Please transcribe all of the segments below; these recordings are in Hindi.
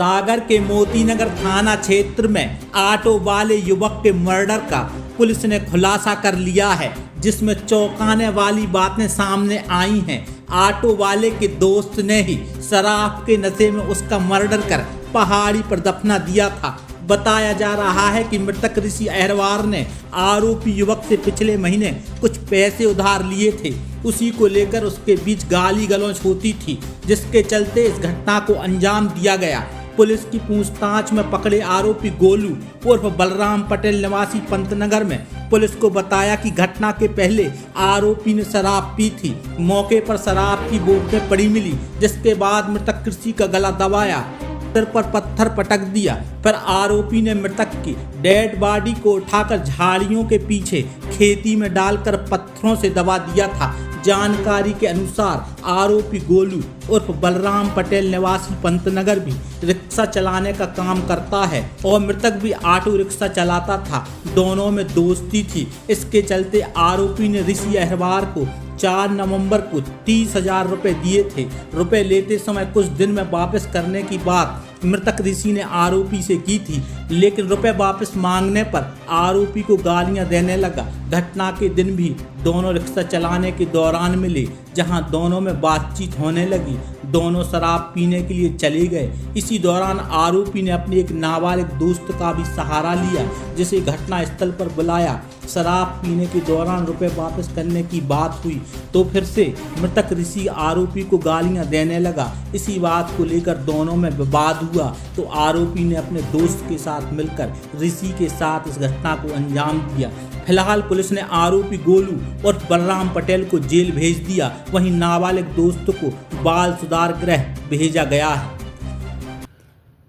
सागर के मोतीनगर थाना क्षेत्र में ऑटो वाले युवक के मर्डर का पुलिस ने खुलासा कर लिया है, जिसमें चौंकाने वाली बातें सामने आई हैं। ऑटो वाले के दोस्त ने ही शराब के नशे में उसका मर्डर कर पहाड़ी पर दफना दिया था। बताया जा रहा है कि मृतक ऋषि अहरवार ने आरोपी युवक से पिछले महीने कुछ पैसे उधार लिए थे। उसी को लेकर उसके बीच गाली गलौज होती थी, जिसके चलते इस घटना को अंजाम दिया गया। पुलिस की पूछताछ में पकड़े आरोपी गोलू उर्फ बलराम पटेल निवासी पंतनगर में पुलिस को बताया कि घटना के पहले आरोपी ने शराब पी थी। मौके पर शराब की बोतलें पड़ी मिली, जिसके बाद मृतक ऋषि का गला दबाया, सिर पर पत्थर पटक दिया। फिर आरोपी ने मृतक की डेड बॉडी को उठाकर झाड़ियों के पीछे खेती में डालकर पत्थरों से दबा दिया था। जानकारी के अनुसार आरोपी गोलू उर्फ बलराम पटेल निवासी पंतनगर भी रिक्शा चलाने का काम करता है और मृतक भी ऑटो रिक्शा चलाता था। दोनों में दोस्ती थी। इसके चलते आरोपी ने ऋषि अहरवार को 4 नवंबर को 30,000 रुपये दिए थे। रुपए लेते समय कुछ दिन में वापस करने की बात मृतक ऋषि ने आरोपी से की थी, लेकिन रुपए वापस मांगने पर आरोपी को गालियां देने लगा। घटना के दिन भी दोनों रिक्शा चलाने के दौरान मिले, जहां दोनों में बातचीत होने लगी। दोनों शराब पीने के लिए चले गए। इसी दौरान आरोपी ने अपने एक नाबालिग दोस्त का भी सहारा लिया, जिसे घटना स्थल पर बुलाया। शराब पीने के दौरान रुपए वापस करने की बात हुई तो फिर से मृतक ऋषि आरोपी को गालियां देने लगा। इसी बात को लेकर दोनों में विवाद हुआ तो आरोपी ने अपने दोस्त के साथ मिलकर ऋषि के साथ इस घटना को अंजाम दिया। फिलहाल पुलिस ने आरोपी गोलू और बलराम पटेल को जेल भेज दिया। वहीं नाबालिग दोस्त को बाल सुधार गृह भेजा गया है।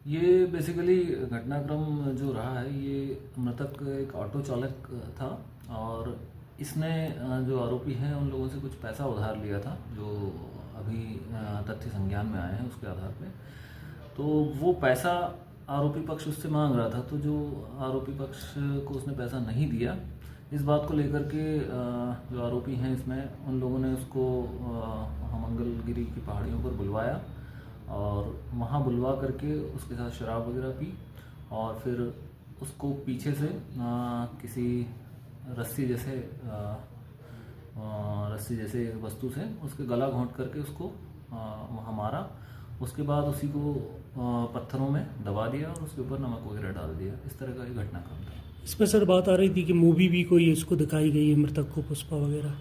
ये बेसिकली घटनाक्रम जो रहा है, ये मृतक एक ऑटो चालक था और इसने जो आरोपी हैं उन लोगों से कुछ पैसा उधार लिया था, जो अभी तथ्य संज्ञान में आए हैं उसके आधार पे। तो वो पैसा आरोपी पक्ष उससे मांग रहा था, तो जो आरोपी पक्ष को उसने पैसा नहीं दिया, इस बात को लेकर के जो आरोपी हैं इसमें उन लोगों ने उसको मंगलगिरी की पहाड़ियों पर बुलवाया और वहाँ बुलवा करके उसके साथ शराब वगैरह पी और फिर उसको पीछे से किसी रस्सी जैसे वस्तु से उसके गला घोंट करके उसको वहाँ मारा। उसके बाद उसी को पत्थरों में दबा दिया और उसके ऊपर नमक वगैरह डाल दिया। इस तरह का ये घटनाक्रम था। इसमें सर बात आ रही थी कि मूवी भी कोई इसको दिखाई गई है, मृतक को, पुष्पा वगैरह।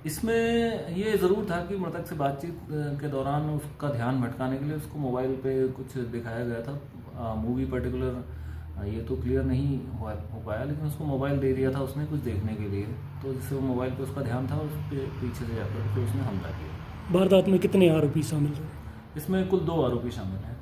इसमें ये ज़रूर था कि मृतक से बातचीत के दौरान उसका ध्यान भटकाने के लिए उसको मोबाइल पे कुछ दिखाया गया था। मूवी पर्टिकुलर ये तो क्लियर नहीं हो पाया, लेकिन उसको मोबाइल दे दिया था उसने कुछ देखने के लिए, तो जिससे वो मोबाइल पे उसका ध्यान था, उसके पीछे से जाकर फिर उसने हमला किया। वारदात में कितने आरोपी शामिल थे? इसमें कुल 2 आरोपी शामिल हैं।